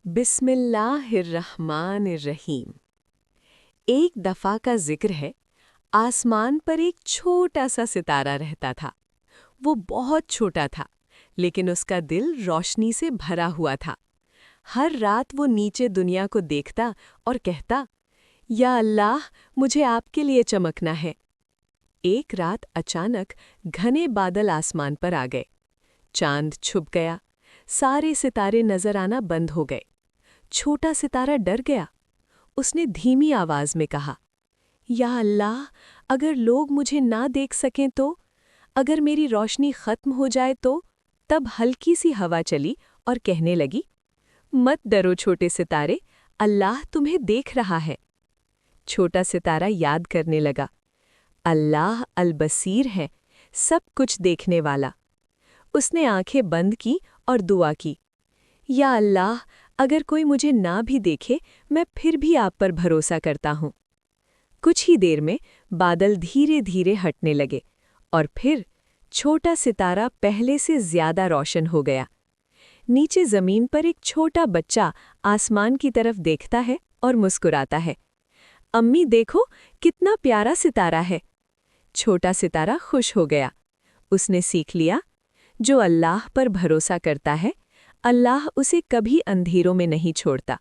بسم اللہ الرحمن الرحیم۔ ایک دفعہ کا ذکر ہے، آسمان پر ایک چھوٹا سا ستارہ رہتا تھا۔ وہ بہت چھوٹا تھا، لیکن اس کا دل روشنی سے بھرا ہوا تھا۔ ہر رات وہ نیچے دنیا کو دیکھتا اور کہتا، یا اللہ، مجھے آپ کے لیے چمکنا ہے۔ ایک رات اچانک گھنے بادل آسمان پر آ گئے، چاند چھپ گیا، سارے ستارے نظر آنا بند ہو گئے۔ چھوٹا ستارہ ڈر گیا۔ اس نے دھیمی آواز میں کہا، یا اللہ، اگر لوگ مجھے نہ دیکھ سکیں تو؟ اگر میری روشنی ختم ہو جائے تو؟ تب ہلکی سی ہوا چلی اور کہنے لگی، مت ڈرو چھوٹے ستارے، اللہ تمہیں دیکھ رہا ہے۔ چھوٹا ستارہ یاد کرنے لگا، اللہ البصیر ہے، سب کچھ دیکھنے والا۔ اس نے آنکھیں بند کی اور دعا کی، یا اللہ، اگر کوئی مجھے نہ بھی دیکھے، میں پھر بھی آپ پر بھروسہ کرتا ہوں۔ کچھ ہی دیر میں بادل دھیرے دھیرے ہٹنے لگے اور پھر چھوٹا ستارہ پہلے سے زیادہ روشن ہو گیا۔ نیچے زمین پر ایک چھوٹا بچہ آسمان کی طرف دیکھتا ہے اور مسکراتا ہے، امی دیکھو کتنا پیارا ستارہ ہے۔ چھوٹا ستارہ خوش ہو گیا۔ اس نے سیکھ لیا، جو اللہ پر بھروسہ کرتا ہے، اللہ اسے کبھی اندھیروں میں نہیں چھوڑتا۔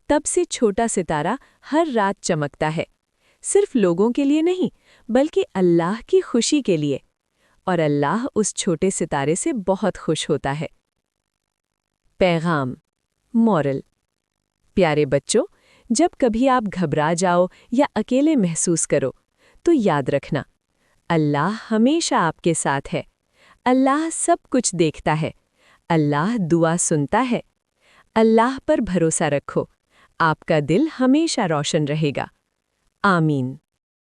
تب سے چھوٹا ستارہ ہر رات چمکتا ہے، صرف لوگوں کے لیے نہیں، بلکہ اللہ کی خوشی کے لیے، اور اللہ اس چھوٹے ستارے سے بہت خوش ہوتا ہے۔ پیغام مورل: پیارے بچوں، جب کبھی آپ گھبرا جاؤ یا اکیلے محسوس کرو تو یاد رکھنا، اللہ ہمیشہ آپ کے ساتھ ہے۔ اللہ سب کچھ دیکھتا ہے۔ اللہ دعا سنتا ہے۔ اللہ پر بھروسہ رکھو، آپ کا دل ہمیشہ روشن رہے گا۔ آمین۔